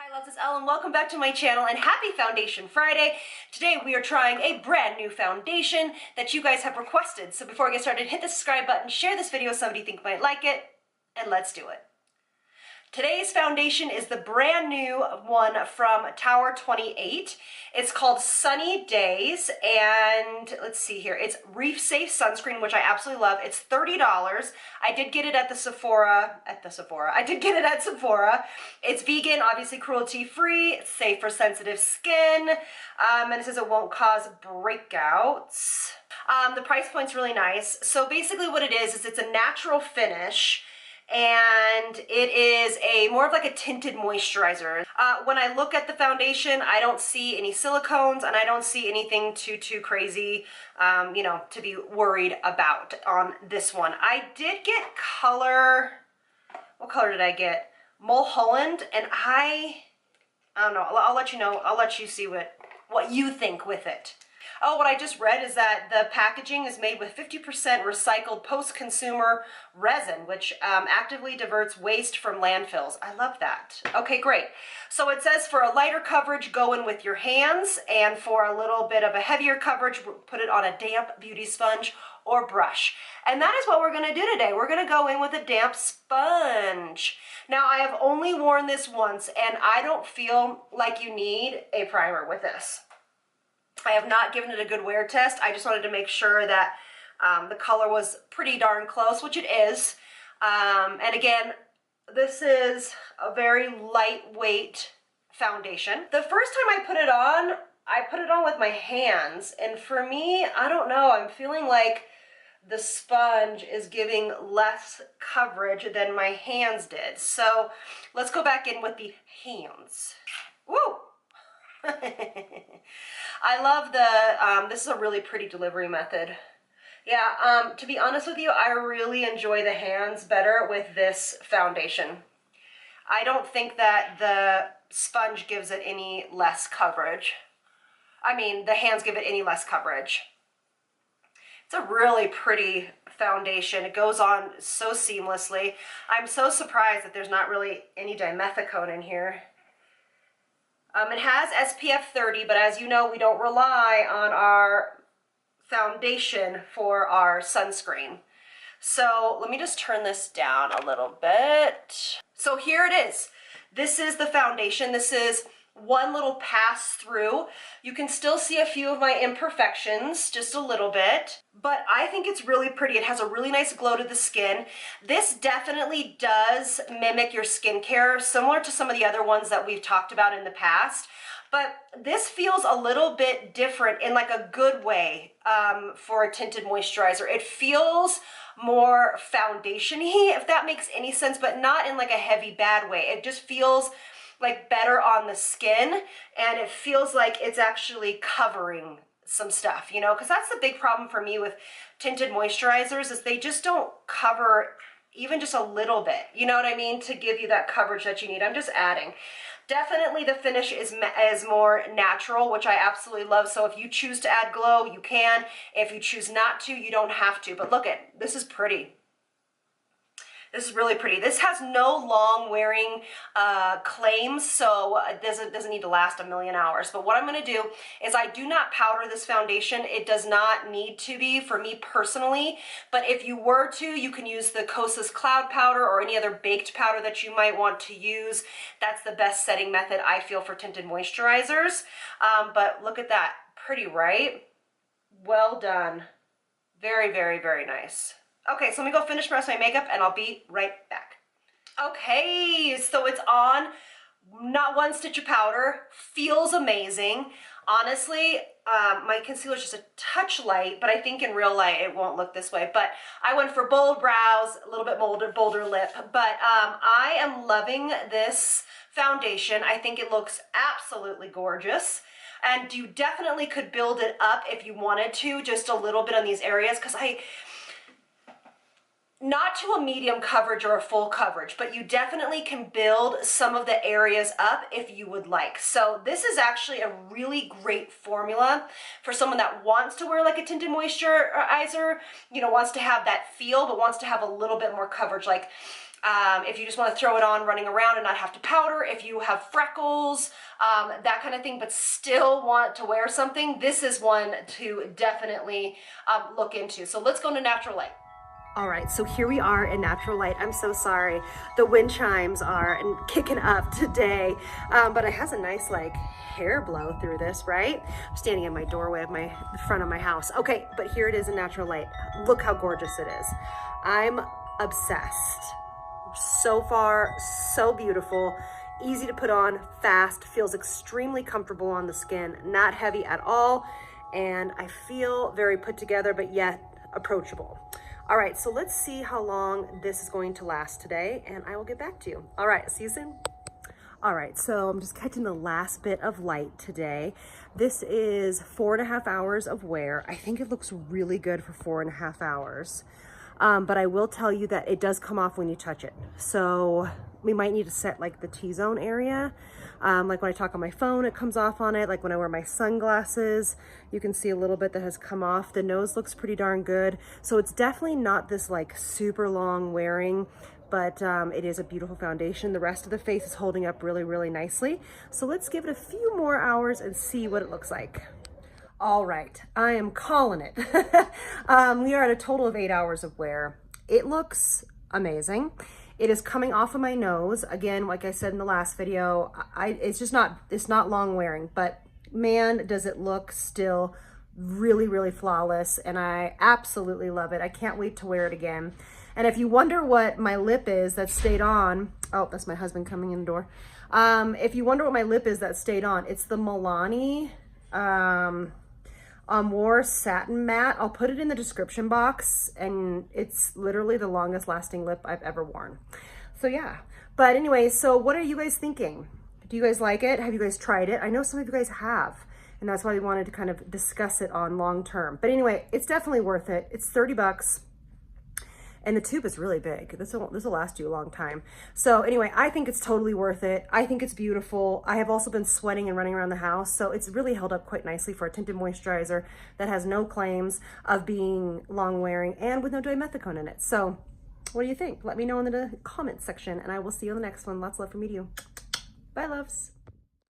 Hi loves, it's Elle and welcome back to my channel and happy Foundation Friday. Today we are trying a brand new foundation that you guys have requested. So before I get started, hit the subscribe button, share this video with somebody you think might like it, and let's do it. Today's foundation is the brand new one from Tower 28. It's called Sunny Days, and let's see here. It's reef safe sunscreen, which I absolutely love. It's $30. I did get it at the Sephora. I did get it at Sephora. It's vegan, obviously cruelty free. It's safe for sensitive skin, and it says it won't cause breakouts. The price point's really nice. So basically what it is it's a natural finish, and it is more of like a tinted moisturizer. When I look at the foundation, I don't see any silicones and I don't see anything too crazy, you know, to be worried about on this one. I did get color, what color did I get? Mulholland, and I don't know, I'll let you know, I'll let you see what you think with it. Oh, what I just read is that the packaging is made with 50% recycled post-consumer resin, which actively diverts waste from landfills. I love that. Okay, great. So it says for a lighter coverage, go in with your hands, and for a little bit of a heavier coverage, put it on a damp beauty sponge or brush. And that is what we're gonna do today. We're gonna go in with a damp sponge. Now, I have only worn this once, and I don't feel like you need a primer with this. I have not given it a good wear test. I just wanted to make sure that the color was pretty darn close, which it is. And again, this is a very lightweight foundation. The first time I put it on with my hands. And for me, I don't know, I'm feeling like the sponge is giving less coverage than my hands did. So let's go back in with the hands. Woo! I love this is a really pretty delivery method. Yeah, to be honest with you, I really enjoy the hands better with this foundation. I don't think that the sponge gives it any less coverage. I mean, the hands give it any less coverage. It's a really pretty foundation. It goes on so seamlessly. I'm so surprised that there's not really any dimethicone in here. It has SPF 30, but as you know, we don't rely on our foundation for our sunscreen. So let me just turn this down a little bit. So here it is. This is the foundation. This is one little pass through. You can still see a few of my imperfections, just a little bit, but I think it's really pretty. It has a really nice glow to the skin. This definitely does mimic your skincare, similar to some of the other ones that we've talked about in the past, but this feels a little bit different in like a good way for a tinted moisturizer. It feels more foundation-y, if that makes any sense, but not in like a heavy bad way. It just feels like better on the skin, and it feels like it's actually covering some stuff, you know, because that's the big problem for me with tinted moisturizers is they just don't cover even just a little bit, you know what I mean, to give you that coverage that you need. I'm just adding. Definitely the finish is more natural, which I absolutely love. So if you choose to add glow, you can. If you choose not to, you don't have to. But look at, this is pretty. This is really pretty. This has no long wearing claims, so it doesn't need to last a million hours. But what I'm gonna do is I do not powder this foundation. It does not need to be for me personally, but if you were to, you can use the Kosas cloud powder or any other baked powder that you might want to use. That's the best setting method I feel for tinted moisturizers. But look at that, pretty, right? Well done. Very, very, very nice. Okay, so let me go finish the rest of my makeup and I'll be right back. Okay, so it's on. Not one stitch of powder. Feels amazing. Honestly, my concealer is just a touch light, but I think in real light it won't look this way. But I went for bold brows, a little bit bolder lip. But I am loving this foundation. I think it looks absolutely gorgeous. And you definitely could build it up if you wanted to, just a little bit on these areas, because not to a medium coverage or a full coverage, but you definitely can build some of the areas up if you would like. So this is actually a really great formula for someone that wants to wear like a tinted moisturizer, you know, wants to have that feel, but wants to have a little bit more coverage. Like If you just want to throw it on running around and not have to powder, if you have freckles, that kind of thing, but still want to wear something, this is one to definitely look into. So let's go into natural light. All right, so here we are in natural light. I'm so sorry. The wind chimes are kicking up today, but it has a nice like hair blow through this, right? I'm standing in my doorway of the front of my house. Okay, but here it is in natural light. Look how gorgeous it is. I'm obsessed. So far, so beautiful, easy to put on, fast, feels extremely comfortable on the skin, not heavy at all, and I feel very put together, but yet approachable. All right, so let's see how long this is going to last today, and I will get back to you. All right, see you soon. All right, so I'm just catching the last bit of light today. This is 4.5 hours of wear. I think it looks really good for 4.5 hours. But I will tell you that it does come off when you touch it. So we might need to set like the T-zone area. Like when I talk on my phone, it comes off on it. Like when I wear my sunglasses, you can see a little bit that has come off. The nose looks pretty darn good. So it's definitely not this like super long wearing, but it is a beautiful foundation. The rest of the face is holding up really, really nicely. So let's give it a few more hours and see what it looks like. All right, I am calling it. We are at a total of 8 hours of wear. It looks amazing. It is coming off of my nose. Again, like I said in the last video, it's not long wearing, but man, does it look still really, really flawless. And I absolutely love it. I can't wait to wear it again. And if you wonder what my lip is that stayed on, oh, that's my husband coming in the door. If you wonder what my lip is that stayed on, it's the Milani, War Satin Matte. I'll put it in the description box, and it's literally the longest lasting lip I've ever worn. So yeah, but anyway, so what are you guys thinking? Do you guys like it? Have you guys tried it? I know some of you guys have, and that's why we wanted to kind of discuss it on long term. But anyway, it's definitely worth it. It's 30 bucks. And the tube is really big. This will last you a long time. So anyway, I think it's totally worth it. I think it's beautiful. I have also been sweating and running around the house, so it's really held up quite nicely for a tinted moisturizer that has no claims of being long wearing and with no dimethicone in it. So what do you think? Let me know in the comment section, and I will see you on the next one. Lots of love from me to you. Bye, loves.